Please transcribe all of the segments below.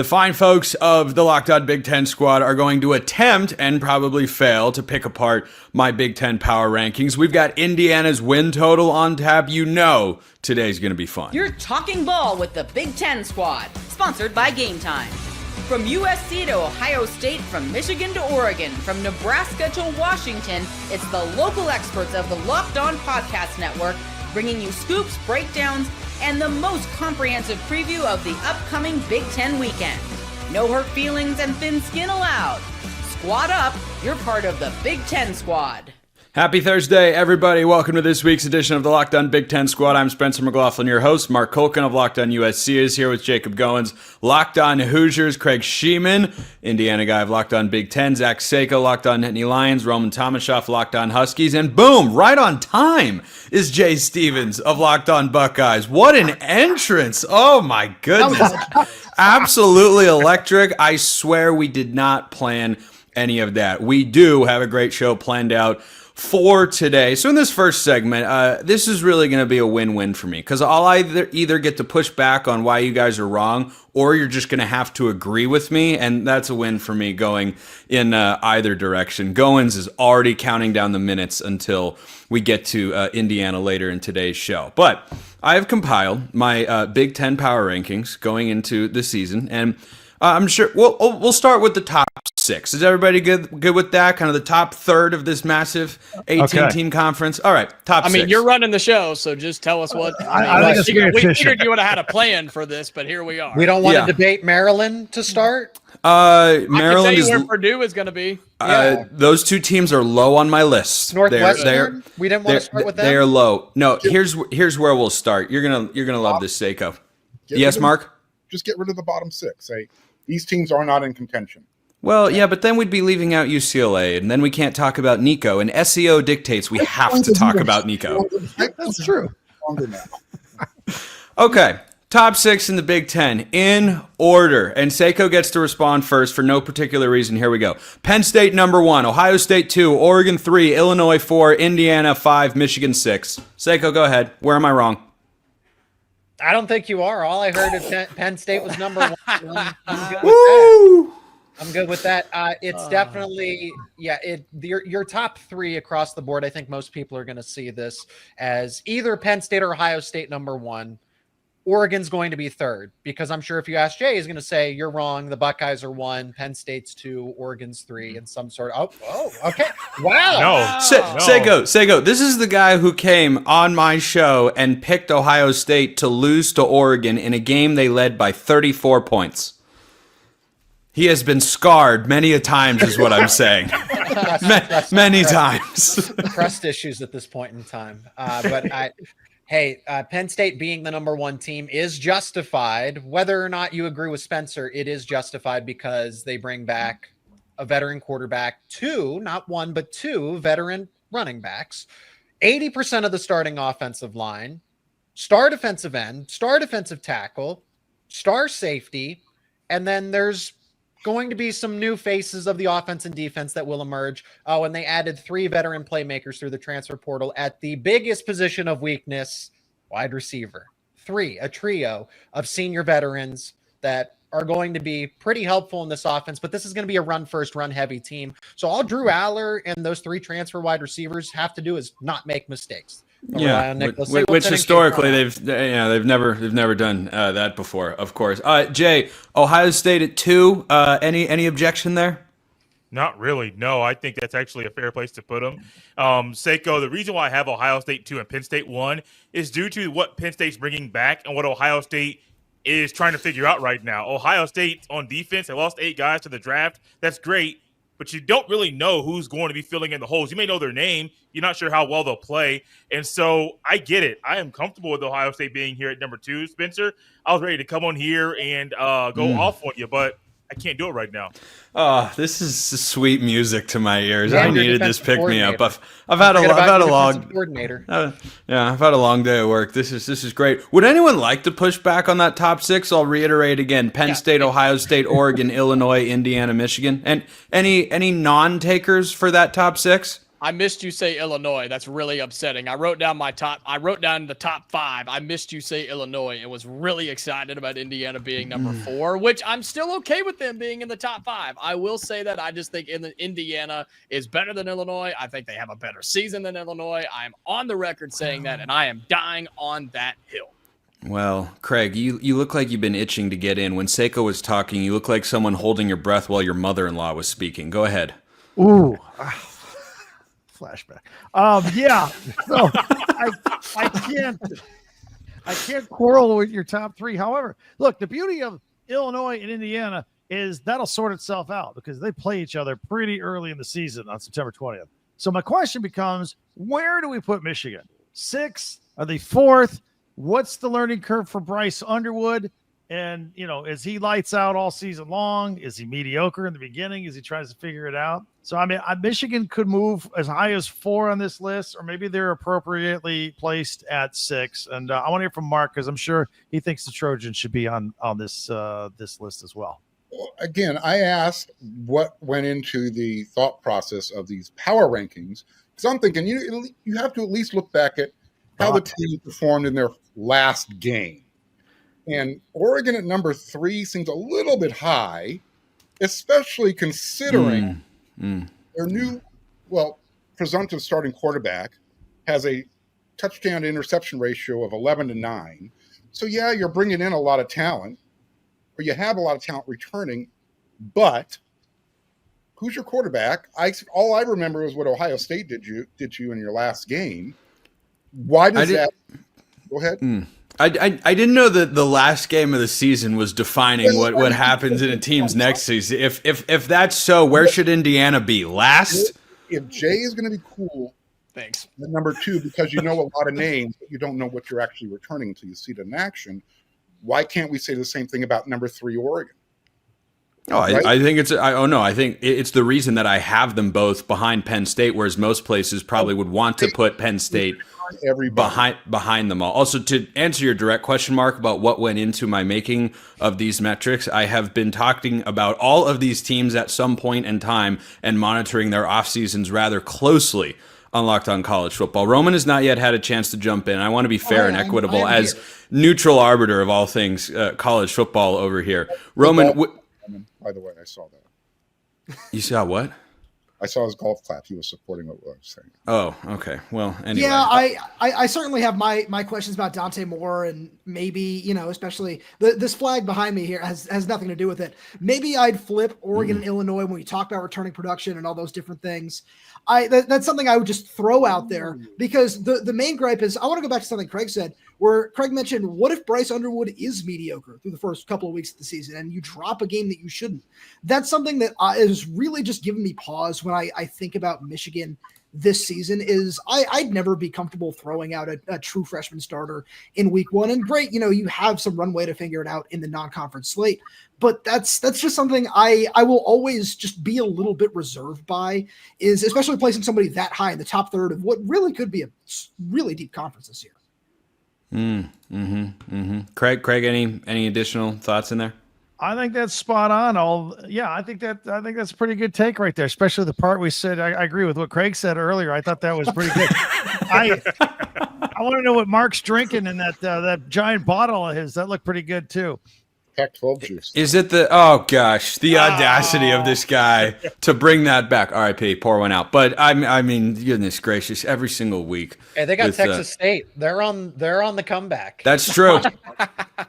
The fine folks of the Locked On Big Ten squad are going to attempt and probably fail to pick apart my Big Ten power rankings. We've got Indiana's win total on tap. You know today's going to be fun. You're talking ball with the Big Ten squad, sponsored by Game Time. From USC to Ohio State, from Michigan to Oregon, from Nebraska to Washington, it's the local experts of the Locked On Podcast Network bringing you scoops, breakdowns, and the most comprehensive preview of the upcoming Big Ten weekend. No hurt feelings and thin skin allowed. Squad up, you're part of the Big Ten squad. Happy Thursday, everybody. Welcome to this week's edition of the Locked On Big Ten Squad. I'm Spencer McLaughlin, your host. Mark Culkin of Locked On USC is here with Jacob Goins. Locked On Hoosiers, Craig Sheeman, Indiana guy of Locked On Big Ten. Zach Seiko, Locked On Nittany Lions. Roman Tomashoff, Locked On Huskies. And boom, right on time is Jay Stevens of Locked On Buckeyes. What an entrance. Oh my goodness. Absolutely electric. I swear we did not plan any of that. We do have a great show planned out for today. So in this first segment, this is really going to be a win-win for me because I'll either get to push back on why you guys are wrong, or you're just going to have to agree with me, and that's a win for me going in either direction. Goins is already counting down the minutes until we get to Indiana later in today's show. But I have compiled my Big Ten power rankings going into the season, and I'm sure we'll start with the top six. Is everybody good with that? Kind of the top third of this massive 18-team conference. All right, top six. I mean, you're running the show, so just tell us what. We figured you would have had a plan for this, but here we are. We don't want to debate Maryland to start. Maryland I can tell you is where Purdue is going to be. Those two teams are low on my list. Northwestern. We didn't want to start with them. They are low. No, here's where we'll start. You're gonna love this, Seiko. Yes, Mark. Just get rid of the bottom six. These teams are not in contention. Well, yeah, but then we'd be leaving out UCLA, and then we can't talk about Nico. And SEO dictates we have to talk about Nico. That's true. Okay, top six in the Big Ten in order. And Seiko gets to respond first for no particular reason. Here we go. Penn State number 1, Ohio State 2, Oregon 3, Illinois 4, Indiana 5, Michigan 6. Seiko, go ahead. Where am I wrong? I don't think you are. All I heard is Penn State was number 1. I'm good with that. It's definitely, your top three across the board. I think most people are going to see this as either Penn State or Ohio State number 1. Oregon's going to be third, because I'm sure if you ask Jay, he's going to say you're wrong. The Buckeyes are 1, Penn State's 2, Oregon's 3, and some sort of. Oh, okay. Wow. Sego. This is the guy who came on my show and picked Ohio State to lose to Oregon in a game they led by 34 points. He has been scarred many a times, is what I'm saying. Many times. Trust issues at this point in time. Penn State being the number 1 team is justified. Whether or not you agree with Spencer, it is justified because they bring back a veteran quarterback, 2, not 1, but 2 veteran running backs, 80% of the starting offensive line, star defensive end, star defensive tackle, star safety, and then there's going to be some new faces of the offense and defense that will emerge. Oh, and they added 3 veteran playmakers through the transfer portal at the biggest position of weakness, wide receiver. 3, a trio of senior veterans that are going to be pretty helpful in this offense, but this is going to be a run-first, run-heavy team. So all Drew Aller and those 3 transfer wide receivers have to do is not make mistakes. Which historically they've never done that before, of course. Jay, Ohio State at 2. Any objection there? Not really. No, I think that's actually a fair place to put them. Seiko, the reason why I have Ohio State 2 and Penn State 1 is due to what Penn State's bringing back and what Ohio State is trying to figure out right now. Ohio State on defense, they lost 8 guys to the draft. That's great. But you don't really know who's going to be filling in the holes. You may know their name. You're not sure how well they'll play. And so I get it. I am comfortable with Ohio State being here at number 2. Spencer, I was ready to come on here and go off on you, but I can't do it right now. Oh, this is sweet music to my ears. I needed this pick me up. I've had a long coordinator. I've had a long day at work. This is great. Would anyone like to push back on that top 6? I'll reiterate again: Penn State, Ohio State, Oregon, Illinois, Indiana, Michigan, and any non-takers for that top 6. I missed you say Illinois. That's really upsetting. I wrote down the top 5. I missed you say Illinois and was really excited about Indiana being number 4, which I'm still okay with them being in the top 5. I will say that I just think Indiana is better than Illinois. I think they have a better season than Illinois. I'm on the record saying that, and I am dying on that hill. Well, Craig, you look like you've been itching to get in. When Seiko was talking, you look like someone holding your breath while your mother-in-law was speaking. Go ahead. Ooh. Flashback. Yeah. So I can't quarrel with your top 3. However, look, the beauty of Illinois and Indiana is that'll sort itself out because they play each other pretty early in the season on September 20th. So my question becomes, where do we put Michigan? 6? Are they 4th? What's the learning curve for Bryce Underwood? And, is he lights out all season long? Is he mediocre in the beginning as he tries to figure it out? So, Michigan could move as high as 4 on this list, or maybe they're appropriately placed at 6. And I want to hear from Mark because I'm sure he thinks the Trojans should be on this list as well. Again, I asked what went into the thought process of these power rankings because I'm thinking you have to at least look back at how the team performed in their last game. And Oregon at number 3 seems a little bit high, especially considering their new, presumptive starting quarterback has a touchdown to interception ratio of 11-9. So, yeah, you're bringing in a lot of talent, or you have a lot of talent returning, but who's your quarterback? All I remember is what Ohio State did you in your last game. Why does that? Go ahead. I didn't know that the last game of the season was defining what happens in a team's next season. If that's so, where should Indiana be? Last? If Jay is going to be cool, thanks. At number 2, because you know a lot of names, but you don't know what you're actually returning until you see it in action. Why can't we say the same thing about number 3 Oregon? Right? I think I think it's the reason that I have them both behind Penn State, whereas most places probably would want to put Penn State behind them all. Also, to answer your direct question, Mark, about what went into my making of these metrics, I have been talking about all of these teams at some point in time and monitoring their off seasons rather closely on Locked On College Football. Roman has not yet had a chance to jump in. I want to be fair and equitable as neutral arbiter of all things college football over here. Roman, by the way, I saw that. You saw what? I saw his golf clap. He was supporting what I was saying. Oh, okay. Well, anyway. Yeah, I certainly have my questions about Dante Moore, and maybe, especially this flag behind me here has nothing to do with it. Maybe I'd flip Oregon and Illinois when we talk about returning production and all those different things. That's something I would just throw out there because the main gripe is I want to go back to something Craig said, where Craig mentioned, what if Bryce Underwood is mediocre through the first couple of weeks of the season and you drop a game that you shouldn't? That's something that is really just giving me pause when I think about Michigan this season. Is I'd never be comfortable throwing out a true freshman starter in week 1. And great, you have some runway to figure it out in the non-conference slate. But that's just something I will always just be a little bit reserved by, is especially placing somebody that high in the top third of what really could be a really deep conference this year. Craig, any additional thoughts in there? I think that's spot on. I think that's a pretty good take right there, especially the part we said. I agree with what Craig said earlier. I thought that was pretty good. I want to know what Mark's drinking in that giant bottle of his. That looked pretty good too. Pac-12 juice. Is it the audacity of this guy to bring that back? RIP, pour one out. But I mean, goodness gracious, every single week. Hey, they got Texas State. They're on the comeback. That's true.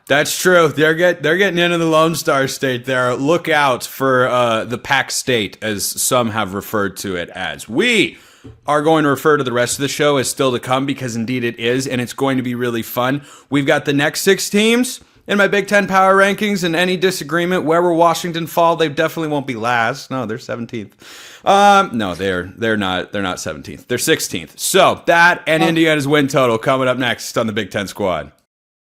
That's true. They're getting into the Lone Star State there. Look out for the Pac State, as some have referred to it as. We are going to refer to the rest of the show as still to come, because indeed it is, and it's going to be really fun. We've got the next 6 teams in my Big Ten power rankings, and any disagreement, where will Washington fall? They definitely won't be last. No, they're 17th. No, they're not 17th. They're 16th. So that and Indiana's win total coming up next on the Big Ten Squad.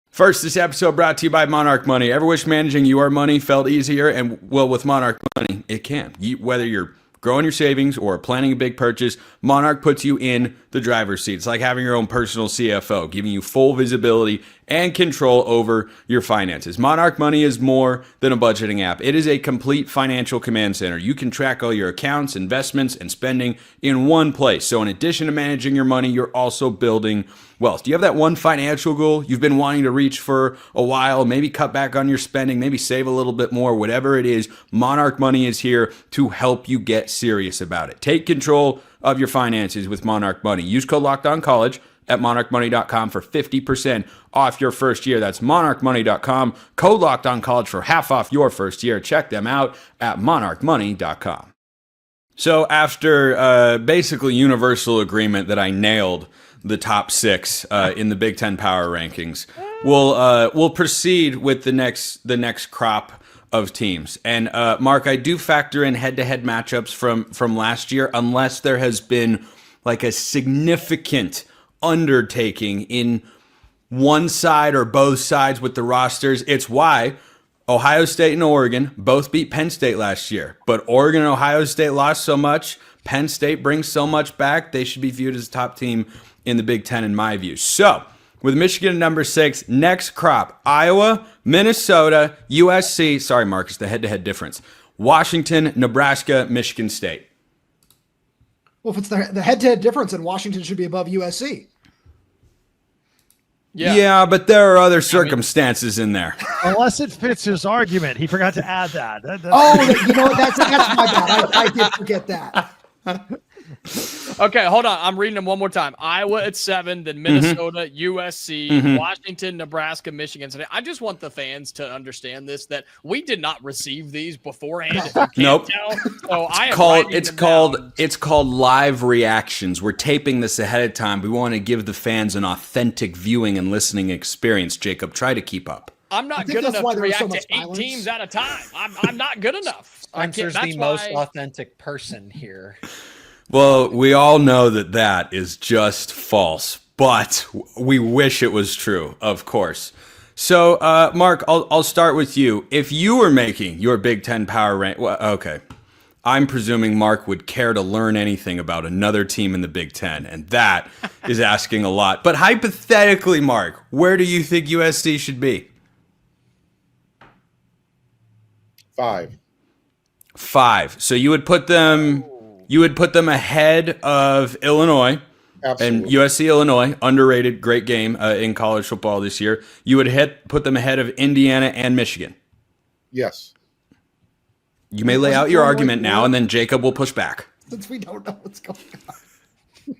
First, this episode brought to you by Monarch Money. Ever wish managing your money felt easier? And well, with Monarch Money, it can. Whether you're growing your savings or planning a big purchase, Monarch puts you in the driver's seat. It's like having your own personal CFO, giving you full visibility and control over your finances. Monarch Money is more than a budgeting app. It is a complete financial command center. You can track all your accounts, investments, and spending in one place. So in addition to managing your money, you're also building wealth. Do you have that one financial goal you've been wanting to reach for a while? Maybe cut back on your spending, maybe save a little bit more, whatever it is. Monarch Money is here to help you get serious about it. Take control of your finances with Monarch Money. Use code LOCKEDONCollege at monarchmoney.com for 50% off your first year. That's monarchmoney.com. Code LOCKEDONCollege for half off your first year. Check them out at monarchmoney.com. So after basically universal agreement that I nailed the top 6 in the Big Ten power rankings, we'll proceed with the next crop of teams. And Mark, I do factor in head-to-head matchups from last year, unless there has been like a significant undertaking in one side or both sides with the rosters. It's why Ohio State and Oregon both beat Penn State last year, but Oregon and Ohio State lost so much. Penn State brings so much back. They should be viewed as a top team in the Big Ten in my view. So with Michigan at number 6, next crop, Iowa, Minnesota, USC. Sorry, Marcus, the head-to-head difference. Washington, Nebraska, Michigan State. Well, if it's the head-to-head difference, then Washington should be above USC. Yeah, but there are other circumstances in there. Unless it fits his argument. He forgot to add that. You know what? That's my bad. I did forget that. Okay, hold on. I'm reading them one more time. Iowa at 7, then Minnesota, USC, Washington, Nebraska, Michigan State. I just want the fans to understand this, that we did not receive these beforehand. If you can't tell. So it's called live reactions. We're taping this ahead of time. We want to give the fans an authentic viewing and listening experience. Jacob, try to keep up. I'm not good enough to react to 8 teams at a time. I'm not good enough. Spencer's the most authentic person here. Well, we all know that is just false, but we wish it was true, of course. So, Mark, I'll start with you. If you were making your Big Ten power rank, well, okay, I'm presuming Mark would care to learn anything about another team in the Big Ten, and that is asking a lot. But hypothetically, Mark, where do you think USC should be? 5. 5. So you would put them ahead of Illinois. Absolutely. And USC Illinois, underrated, great game in college football this year. You would put them ahead of Indiana and Michigan. Yes. You may lay out your argument now, and then Jacob will push back. Since we don't know what's going on.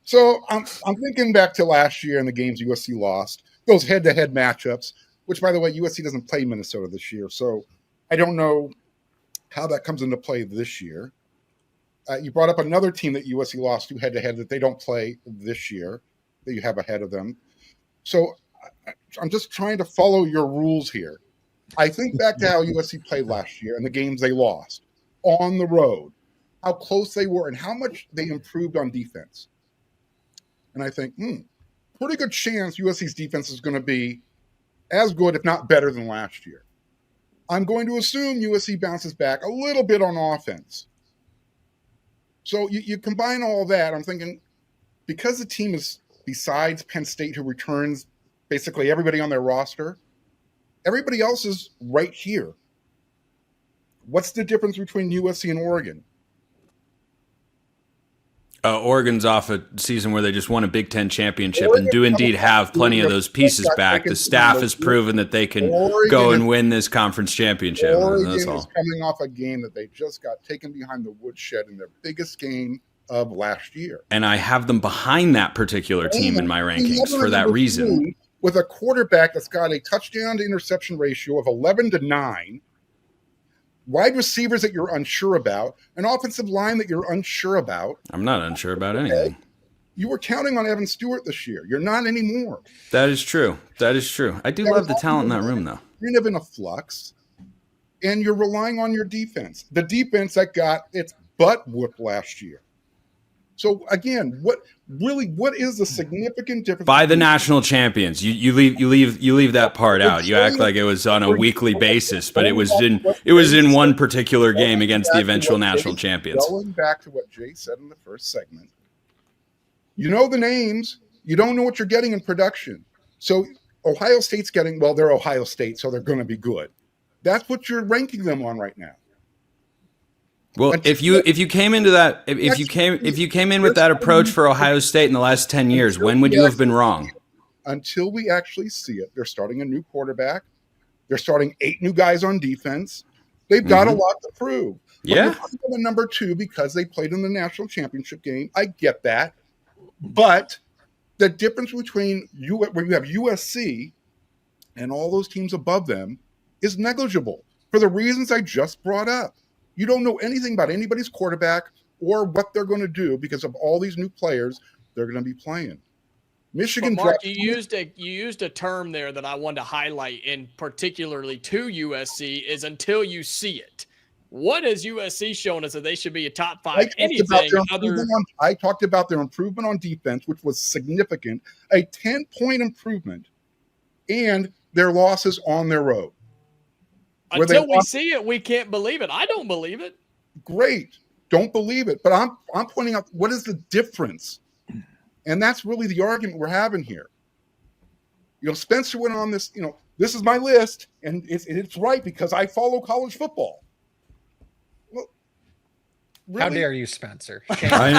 So I'm thinking back to last year and the games USC lost, those head-to-head matchups, which, by the way, USC doesn't play Minnesota this year. So I don't know how that comes into play this year. You brought up another team that USC lost to head-to-head that they don't play this year, that you have ahead of them. So I'm just trying to follow your rules here. I think back to how USC played last year and the games they lost on the road, how close they were and how much they improved on defense. And I think, pretty good chance USC's defense is going to be as good, if not better, than last year. I'm going to assume USC bounces back a little bit on offense. So you combine all that, I'm thinking, because the team is, besides Penn State, who returns basically everybody on their roster, everybody else is right here. What's the difference between USC and Oregon? Oregon's off a season where they just won a Big Ten championship and do indeed have plenty of those pieces back. The staff has proven that they can go and win this conference championship. Oregon That's all. is coming off a game that they just got taken behind the woodshed in their biggest game of last year. And I have them behind that particular team in my rankings for that reason. With a quarterback that's got a touchdown to interception ratio of 11-9, wide receivers that you're unsure about, an offensive line that you're unsure about. I'm not unsure about anything. You were counting on Evan Stewart this year. You're not anymore. That is true. That is true. I do love the talent in that room, though. You're kind of in a flux, and you're relying on your defense. The defense that got its butt whooped last year. So again, what is the significant difference By the national champions, you leave that part out. You act like it was on a weekly basis, but it was in one particular game against the eventual national champions. Going back to what Jay said in the first segment, you know the names, you don't know what you're getting in production. So Ohio State's getting, well, they're Ohio State, so they're going to be good. That's what you're ranking them on right now. Well, if you came into that, if you came in with that approach for Ohio State in the last 10 years, when would you have been wrong? Until we actually see it. They're starting a new quarterback. They're starting 8 new guys on defense. They've got a lot to prove. Yeah. The number 2 because they played in the national championship game. I get that. But the difference between where you have USC and all those teams above them is negligible for the reasons I just brought up. You don't know anything about anybody's quarterback or what they're going to do because of all these new players they're going to be playing. Michigan. But Mark, you used a term there that I wanted to highlight, in particularly to USC, is until you see it. What has USC shown us that they should be a top 5? I talked about their improvement on defense, which was significant, a 10-point improvement, and their losses on their road. Until we see it, we can't believe it. I don't believe it. Great. Don't believe it. But I'm pointing out what is the difference. And that's really the argument we're having here. Spencer went on this, this is my list, and it's right because I follow college football. Well, really? How dare you, Spencer? I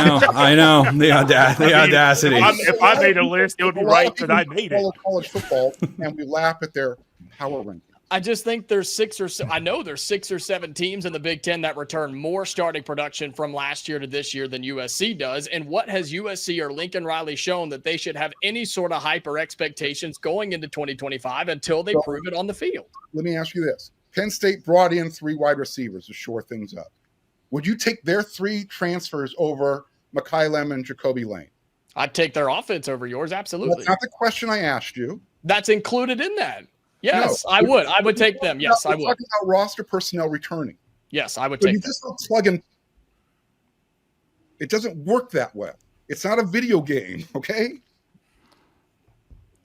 know. The audacity. If I made a list, it would be right because I made it. College football, and we laugh at their power ranking. I just think there's 6 or 7 teams in the Big Ten that return more starting production from last year to this year than USC does. And what has USC or Lincoln Riley shown that they should have any sort of hype or expectations going into 2025 until they prove it on the field? Let me ask you this. Penn State brought in 3 wide receivers to shore things up. Would you take their 3 transfers over Mekhi Lemon and Jacoby Lane? I'd take their offense over yours, absolutely. That's not the question I asked you. That's included in that. Yes, no, I would. I would take them. Yes, I would. We're talking about roster personnel returning. Yes, I would take them. You just don't plug in. It doesn't work that well. It's not a video game, okay?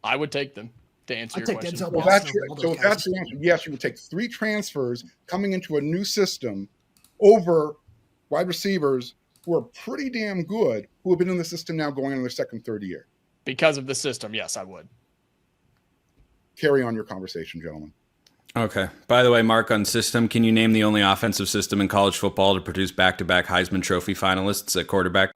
I would take them to answer your question. So that's the answer. Yes, you would take 3 transfers coming into a new system over wide receivers who are pretty damn good, who have been in the system now going on their second, third year. Because of the system, yes, I would. Carry on your conversation, gentlemen. Okay. By the way, Mark, on system, can you name the only offensive system in college football to produce back-to-back Heisman Trophy finalists at quarterback?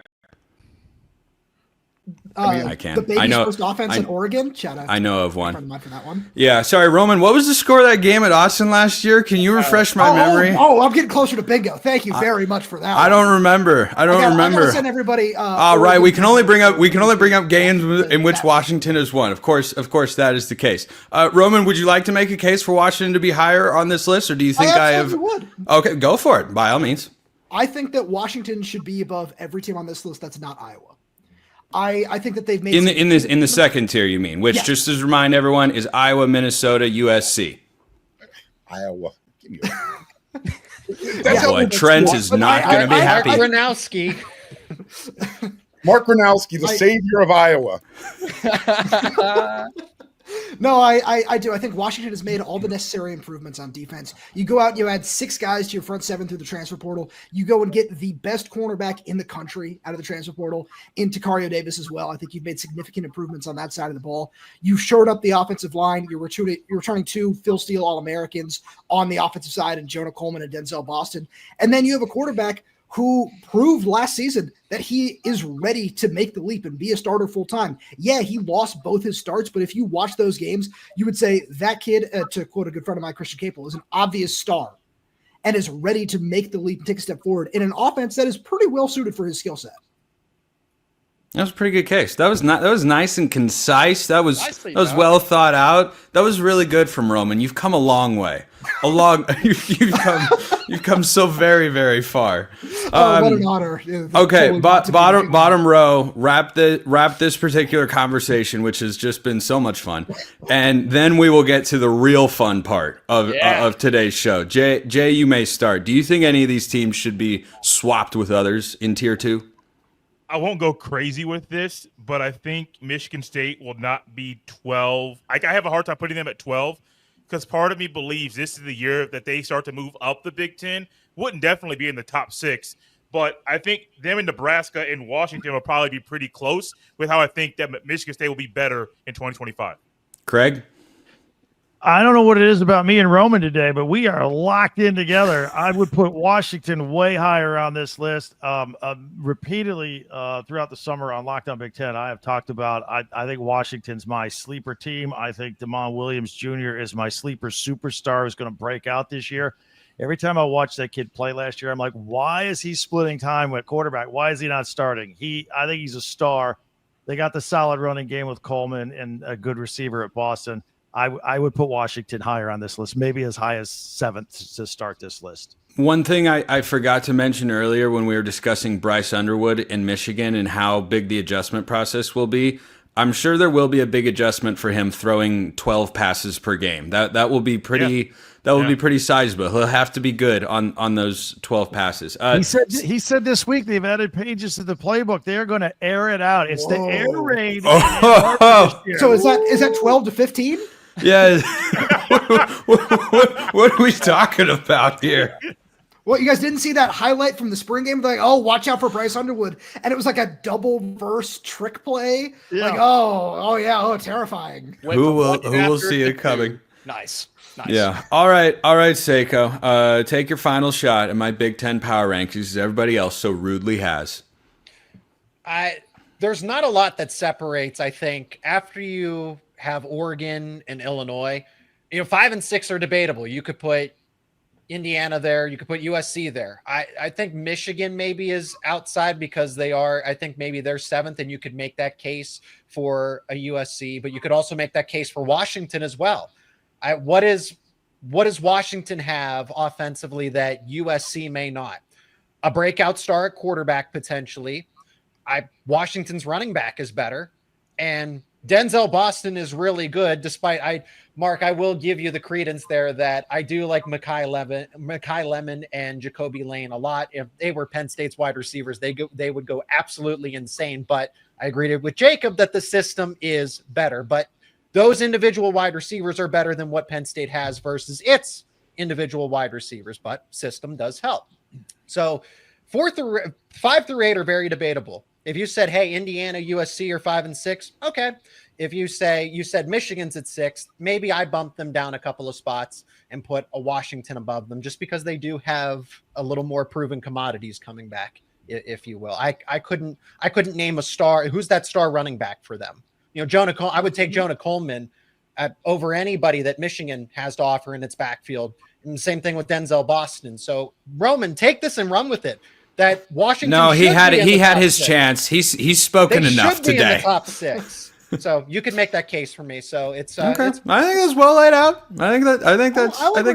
I can. The baby's first offense in Oregon. I know of one. For that one. Yeah. Sorry, Roman. What was the score of that game at Austin last year? Can you refresh my memory? I'm getting closer to bingo. Thank you very much for that. I don't remember. I gotta send everybody. Right. We can only bring up games in which Washington has won. Of course, that is the case. Roman, would you like to make a case for Washington to be higher on this list, or do you think I have? Would. Okay, go for it. By all means. I think that Washington should be above every team on this list that's not Iowa. I think that they've made in the second tier, you mean, which just to remind everyone is Iowa, Minnesota, USC. Iowa. Boy, Trent is not going to be happy. Mark Gronowski, the savior of Iowa. No, I do. I think Washington has made all the necessary improvements on defense. You go out and you add 6 guys to your front 7 through the transfer portal. You go and get the best cornerback in the country out of the transfer portal in Takario Davis as well. I think you've made significant improvements on that side of the ball. You've shored up the offensive line. You're returning 2 Phil Steele All-Americans on the offensive side and Jonah Coleman and Denzel Boston. And then you have a quarterback who proved last season that he is ready to make the leap and be a starter full time. Yeah, he lost both his starts, but if you watch those games, you would say that kid, to quote a good friend of mine, Christian Capel, is an obvious star and is ready to make the leap and take a step forward in an offense that is pretty well suited for his skill set. That was a pretty good case. That was nice and concise. That was well thought out. That was really good from Roman. You've come a long way. You've come so very, very far. What an honor. Okay, bottom row, wrap this particular conversation, which has just been so much fun. And then we will get to the real fun part of today's show. Jay, you may start. Do you think any of these teams should be swapped with others in tier 2? I won't go crazy with this, but I think Michigan State will not be 12. I have a hard time putting them at 12 because part of me believes this is the year that they start to move up the Big Ten. Wouldn't definitely be in the top 6, but I think them in Nebraska and Washington will probably be pretty close with how I think that Michigan State will be better in 2025. Craig? I don't know what it is about me and Roman today, but we are locked in together. I would put Washington way higher on this list. Repeatedly throughout the summer on Locked On Big Ten, I have talked about I think Washington's my sleeper team. I think Damon Williams Jr. is my sleeper superstar who's going to break out this year. Every time I watched that kid play last year, I'm like, why is he splitting time with quarterback? Why is he not starting? I think he's a star. They got the solid running game with Coleman and a good receiver at Boston. I would put Washington higher on this list, maybe as high as 7th to start this list. One thing I forgot to mention earlier when we were discussing Bryce Underwood in Michigan and how big the adjustment process will be, I'm sure there will be a big adjustment for him throwing 12 passes per game. That will be pretty be pretty sizable. He'll have to be good on those 12 passes. He said this week they've added pages to the playbook. They're going to air it out. It's the air raid. So is that 12 to 15? Yeah. what are we talking about here? Well, you guys didn't see that highlight from the spring game? Like, oh, watch out for Bryce Underwood. And it was like a double verse trick play. Yeah. Like, terrifying. Who will see it coming? Nice. Yeah. All right, Seiko. Take your final shot at my Big Ten power rankings as everybody else so rudely has. There's not a lot that separates, I think, after you have Oregon and Illinois. 5 and 6 are debatable. You could put Indiana there. You could put USC there. I think Michigan maybe is outside because I think maybe they're 7th, and you could make that case for a USC, but you could also make that case for Washington as well. What does Washington have offensively that USC may not? A breakout star at quarterback potentially. Washington's running back is better, and Denzel Boston is really good. Despite Mark, I will give you the credence there that I do like Mekhi Lemon and Jacoby Lane a lot. If they were Penn State's wide receivers, they would go absolutely insane. But I agreed with Jacob that the system is better. But those individual wide receivers are better than what Penn State has versus its individual wide receivers. But system does help. So 5 through 8 are very debatable. If you said, hey, Indiana, USC are 5 and 6, okay. If you said Michigan's at 6, maybe I bump them down a couple of spots and put a Washington above them just because they do have a little more proven commodities coming back, if you will. I couldn't name a star. Who's that star running back for them? I would take Jonah Coleman over anybody that Michigan has to offer in its backfield. And the same thing with Denzel Boston. So Roman, take this and run with it. That Washington. No, he had his 6. chance. He's spoken enough today. In the top 6. So you could make that case for me. So it's okay. I think that's well laid out. I think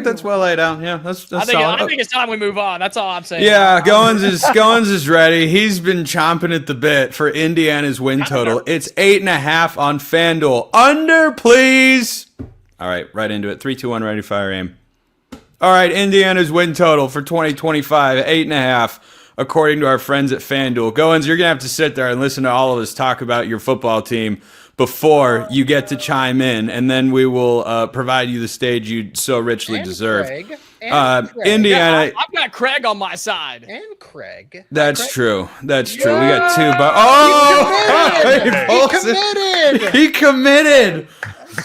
that's well laid out. Yeah, that's solid. I think it's time we move on. That's all I'm saying. Yeah, Goins is ready. He's been chomping at the bit for Indiana's win total. It's 8.5 on FanDuel. Under, please. All right, right into it. 3, 2, 1, ready, fire, aim. All right, Indiana's win total for 2025, 8.5. According to our friends at FanDuel. Goins, you're going to have to sit there and listen to all of us talk about your football team before you get to chime in, and then we will provide you the stage you so richly deserve. Craig. Indiana. Yeah, I've got Craig on my side. And Craig. That's true. That's true. Yeah. We got 2. He He committed.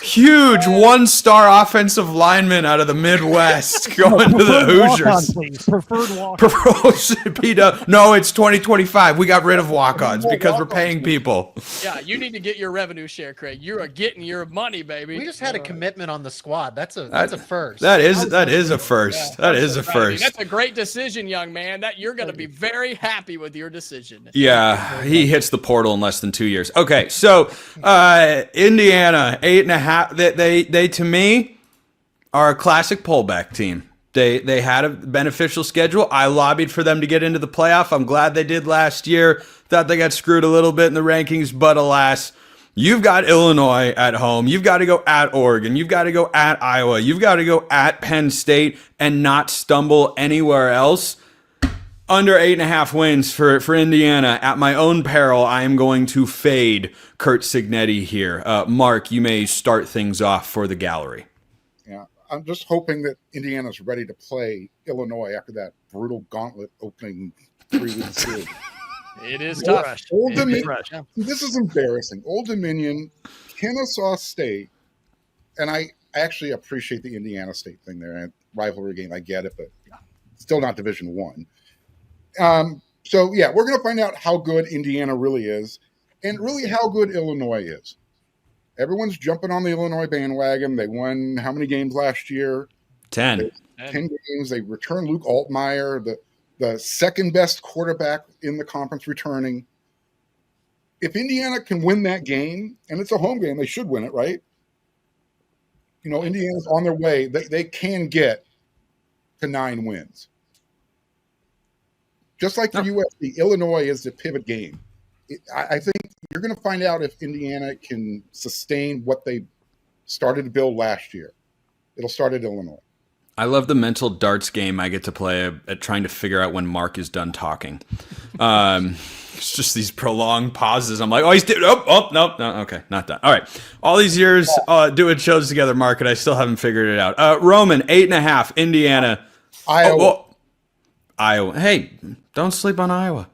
Huge 1-star offensive lineman out of the Midwest going to the Hoosiers. Preferred walk-on. No, it's 2025. We got rid of walk-ons because we're paying people. Yeah, you need to get your revenue share, Craig. You are getting your money, baby. We just had a commitment on the squad. That's a first. That is a first. That is a first. That's a great decision, young man. That you're going to be very happy with your decision. Yeah, he hits the portal in less than 2 years. Okay, so Indiana 8.5. They to me are a classic pullback team. They had a beneficial schedule. I lobbied for them to get into the playoff. I'm glad they did last year. Thought they got screwed a little bit in the rankings, but alas, you've got Illinois at home. You've got to go at Oregon. You've got to go at Iowa. You've got to go at Penn State and not stumble anywhere else. Under 8.5 wins for Indiana. At my own peril, I am going to fade Kurt Signetti here. Mark, you may start things off for the gallery. Yeah, I'm just hoping that Indiana's ready to play Illinois after that brutal gauntlet opening 3-week series. It is tough. Old Dominion, this is embarrassing. Old Dominion, Kennesaw State, and I actually appreciate the Indiana State thing there. Rivalry game, I get it, but still not Division One. So yeah, we're going to find out how good Indiana really is, and really how good Illinois is. Everyone's jumping on the Illinois bandwagon. They won how many games last year? 10. 10 games. They returned Luke Altmaier, the second best quarterback in the conference returning. If Indiana can win that game, and it's a home game, they should win it, right? You know, Indiana's on their way. They can get to 9 wins. Just like for USC, Illinois is the pivot game. I think you're going to find out if Indiana can sustain what they started to build last year. It'll start at Illinois. I love the mental darts game I get to play at trying to figure out when Mark is done talking. It's just these prolonged pauses. I'm like, oh, he's no, okay, not done. All right. All these years doing shows together, Mark, and I still haven't figured it out. Roman, 8.5, Indiana. Iowa. Iowa. Hey, don't sleep on Iowa.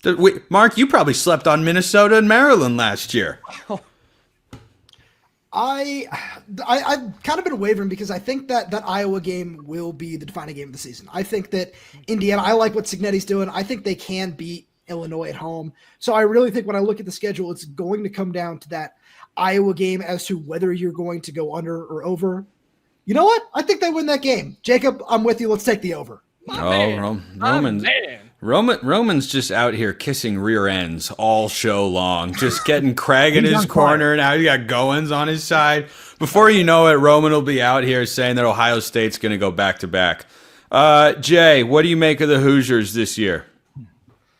Wait, Mark, you probably slept on Minnesota and Maryland last year. I've kind of been wavering because I think that Iowa game will be the defining game of the season. I think that Indiana, I like what Signetti's doing. I think they can beat Illinois at home. So I really think when I look at the schedule, it's going to come down to that Iowa game as to whether you're going to go under or over. You know what? I think they win that game. Jacob, I'm with you. Let's take the over. Roman's just out here kissing rear ends all show long, just getting Craig in his corner. Now you got Goins on his side. Before you know it, Roman will be out here saying that Ohio State's going to go back-to-back. Jay, what do you make of the Hoosiers this year?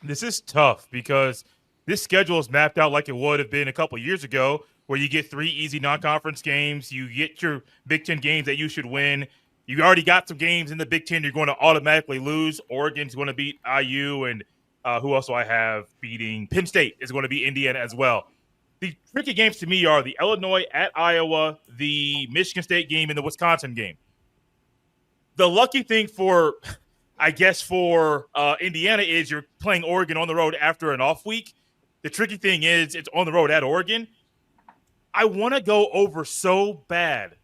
This is tough because this schedule is mapped out like it would have been a couple years ago, where you get 3 easy non-conference games, you get your Big Ten games that you should win. You already got some games in the Big Ten you're going to automatically lose. Oregon's going to beat IU, and who else do I have beating? Penn State is going to beat Indiana as well. The tricky games to me are the Illinois at Iowa, the Michigan State game, and the Wisconsin game. The lucky thing for Indiana is you're playing Oregon on the road after an off week. The tricky thing is it's on the road at Oregon. I want to go over so bad,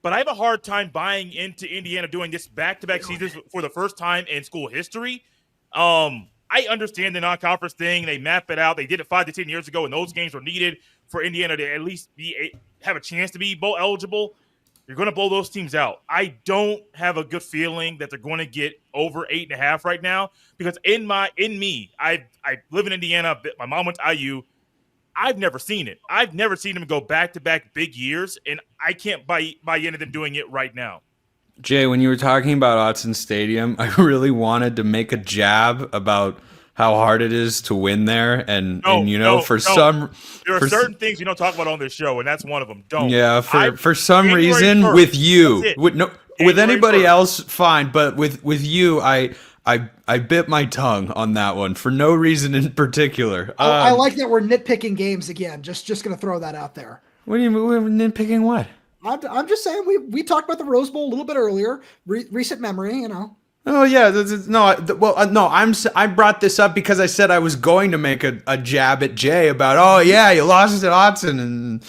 but I have a hard time buying into Indiana doing this back-to-back seasons for the first time in school history. I understand the non-conference thing. They map it out. They did it 5 to 10 years ago, and those games were needed for Indiana to at least have a chance to be bowl eligible. You're going to blow those teams out. I don't have a good feeling that they're going to get over 8.5 right now because I live in Indiana. My mom went to IU. I've never seen it. I've never seen them go back-to-back big years, and I can't buy into them doing it right now. Jay, when you were talking about Autzen Stadium, I really wanted to make a jab about how hard it is to win there, there are certain things you don't talk about on this show, and that's one of them. Don't. Yeah, for some reason, 1st, with you, with anybody 1st. else, fine, but with you, I bit my tongue on that one for no reason in particular. I like that we're nitpicking games again. Just going to throw that out there. What do you mean we're nitpicking? What? I'm just saying we talked about the Rose Bowl a little bit earlier. Recent memory, you know. Oh yeah, I brought this up because I said I was going to make a jab at Jay about, oh yeah, you lost to Autzen, and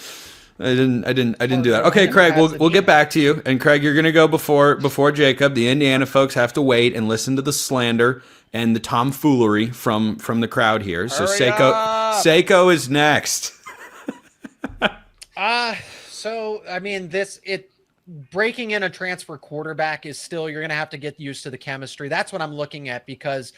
I didn't do that. Okay, Craig, we'll get back to you. And Craig, you're gonna go before Jacob. The Indiana folks have to wait and listen to the slander and the tomfoolery from the crowd here. So Seiko is next. So I mean, breaking in a transfer quarterback is still, you're going to have to get used to the chemistry. That's what I'm looking at because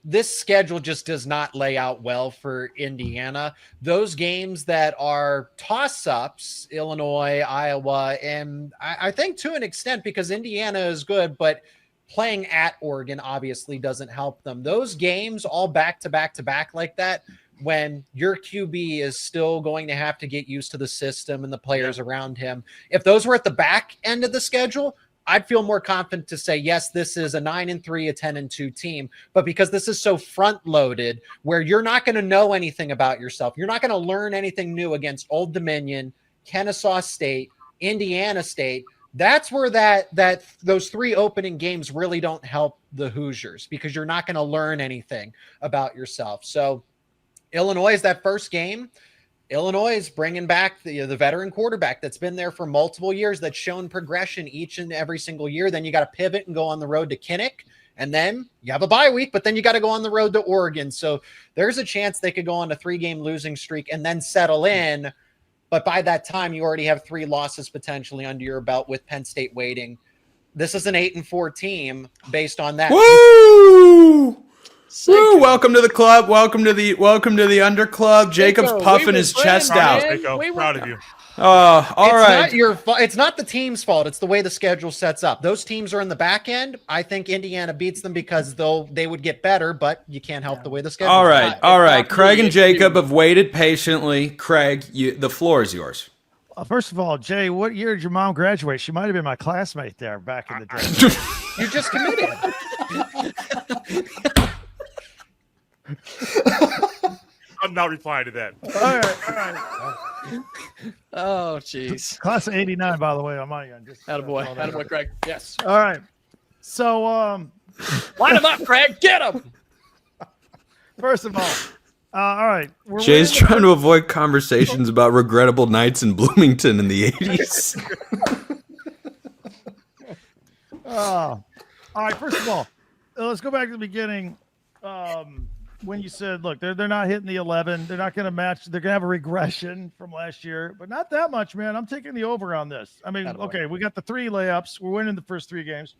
this schedule just does not lay out well for Indiana. Those games that are toss-ups, Illinois, Iowa, and I think to an extent because Indiana is good, but playing at Oregon obviously doesn't help them. Those games all back-to-back like that, when your QB is still going to have to get used to the system and the players around him. If those were at the back end of the schedule, I'd feel more confident to say, yes, this is a 9-3, a 10-2 team. But because this is so front loaded, where you're not going to know anything about yourself, you're not going to learn anything new against Old Dominion, Kennesaw State, Indiana State. That's where those 3 opening games really don't help the Hoosiers, because you're not going to learn anything about yourself. So Illinois is that first game. Illinois is bringing back the veteran quarterback that's been there for multiple years, that's shown progression each and every single year. Then you got to pivot and go on the road to Kinnick, and then you have a bye week, but then you got to go on the road to Oregon. So there's a chance they could go on a 3-game losing streak and then settle in. But by that time, you already have 3 losses potentially under your belt, with Penn State waiting. This is an 8-4 team based on that. Woo! Woo! Welcome to the club. Welcome to the under club. Jacob's puffing his chest out. Proud of you. All right. It's not the team's fault. It's the way the schedule sets up. Those teams are in the back end. I think Indiana beats them because they would get better, but you can't help the way the schedule. All right. Craig and Jacob have waited patiently. Craig, the floor is yours. First of all, Jay, what year did your mom graduate? She might have been my classmate there back in the day. You just committed. I'm not replying to that. All right. Oh, jeez. Class of 89, by the way, on my end. Attaboy, Craig. Yes. All right. So, Line him up, Craig. Get him. first of all, all right. Jay's trying to avoid conversations about regrettable nights in Bloomington in the 80s. All right. First of all, let's go back to the beginning. When you said, look, they're not hitting the 11, they're not going to match. They're going to have a regression from last year, but not that much, man. I'm taking the over on this. I mean, okay, we got the 3 layups. We're winning the first 3 games.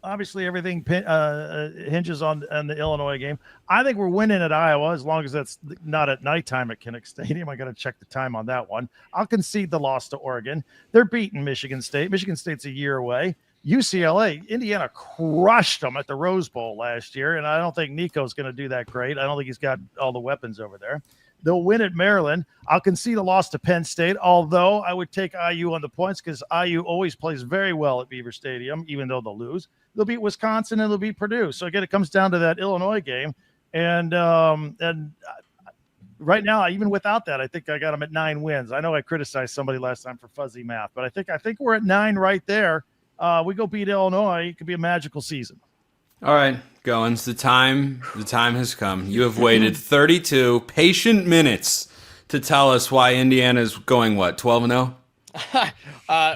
Obviously, everything hinges on the Illinois game. I think we're winning at Iowa, as long as that's not at nighttime at Kinnick Stadium. I got to check the time on that one. I'll concede the loss to Oregon. They're beating Michigan State. Michigan State's a year away. UCLA, Indiana crushed them at the Rose Bowl last year, and I don't think Nico's going to do that great. I don't think he's got all the weapons over there. They'll win at Maryland. I'll concede a loss to Penn State, although I would take IU on the points because IU always plays very well at Beaver Stadium, even though they'll lose. They'll beat Wisconsin and they'll beat Purdue. So again, it comes down to that Illinois game, and right now, even without that, I think I got them at 9 wins. I know I criticized somebody last time for fuzzy math, but I think we're at 9 right there. We go beat Illinois. It could be a magical season. All right, Goins, the time has come. You have waited 32 patient minutes to tell us why Indiana's going, 12-0?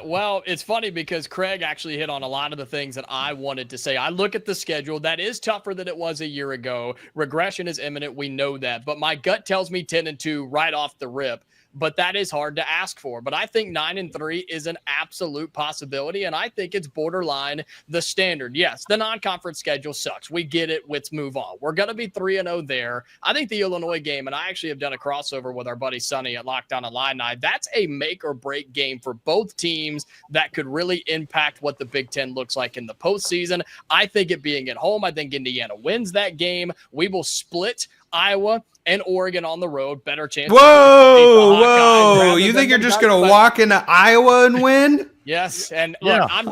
Well, it's funny because Craig actually hit on a lot of the things that I wanted to say. I look at the schedule. That is tougher than it was a year ago. Regression is imminent. We know that. But my gut tells me 10-2 right off the rip. But that is hard to ask for. But I think 9-3 is an absolute possibility, and I think it's borderline the standard. Yes, the non-conference schedule sucks. We get it. Let's move on. We're going to be 3-0 there. I think the Illinois game, and I actually have done a crossover with our buddy Sonny at Lockdown Illini. That's a make-or-break game for both teams that could really impact what the Big Ten looks like in the postseason. I think it being at home, I think Indiana wins that game. We will split Iowa and Oregon on the road. Better chance. Whoa! You think you're just going to walk into Iowa and win? Yes, and look, I'm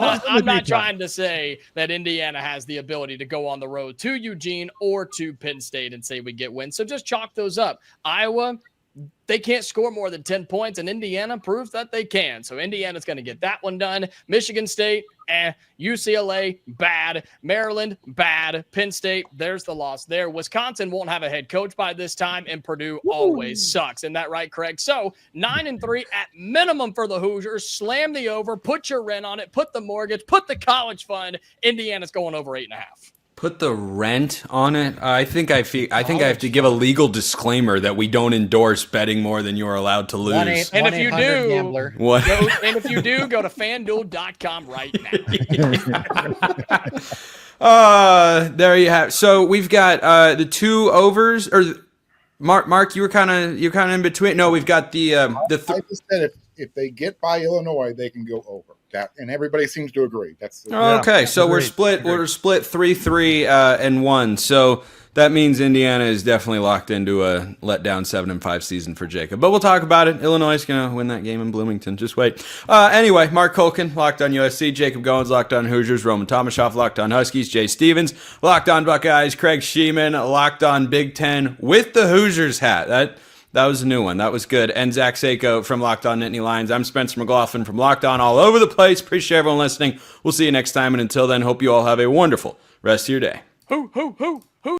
not trying to say that Indiana has the ability to go on the road to Eugene or to Penn State and say we get wins. So just chalk those up. Iowa, they can't score more than 10 points, and Indiana proves that they can. So Indiana's going to get that one done. Michigan State, UCLA, bad. Maryland, bad. Penn State, there's the loss there. Wisconsin won't have a head coach by this time, and Purdue always sucks. Isn't that right, Craig? So 9-3 at minimum for the Hoosiers. Slam the over. Put your rent on it. Put the mortgage. Put the college fund. Indiana's going over 8.5. Put the rent on it. I think I have to give a legal disclaimer that we don't endorse betting more than you're allowed to lose. And if you do, gambler. What? Go to FanDuel.com right now. There you have. So we've got the 2 overs. Or Mark, you were kind of in between. No, we've got the. I just said if they get by Illinois, they can go over. That, and everybody seems to agree. That's okay. So we're split. We're split 3-3 and 1. So that means Indiana is definitely locked into a letdown 7-5 season for Jacob. But we'll talk about it. Illinois is going to win that game in Bloomington. Just wait. Anyway, Mark Culkin, locked on USC. Jacob Goins, locked on Hoosiers. Roman Tomashoff, locked on Huskies. Jay Stevens, locked on Buckeyes. Craig Sheeman, locked on Big Ten with the Hoosiers hat. That was a new one. That was good. And Zach Seiko from Locked On Nittany Lions. I'm Spencer McLaughlin from Locked On All Over the Place. Appreciate everyone listening. We'll see you next time. And until then, hope you all have a wonderful rest of your day. Hoo, hoo, hoo.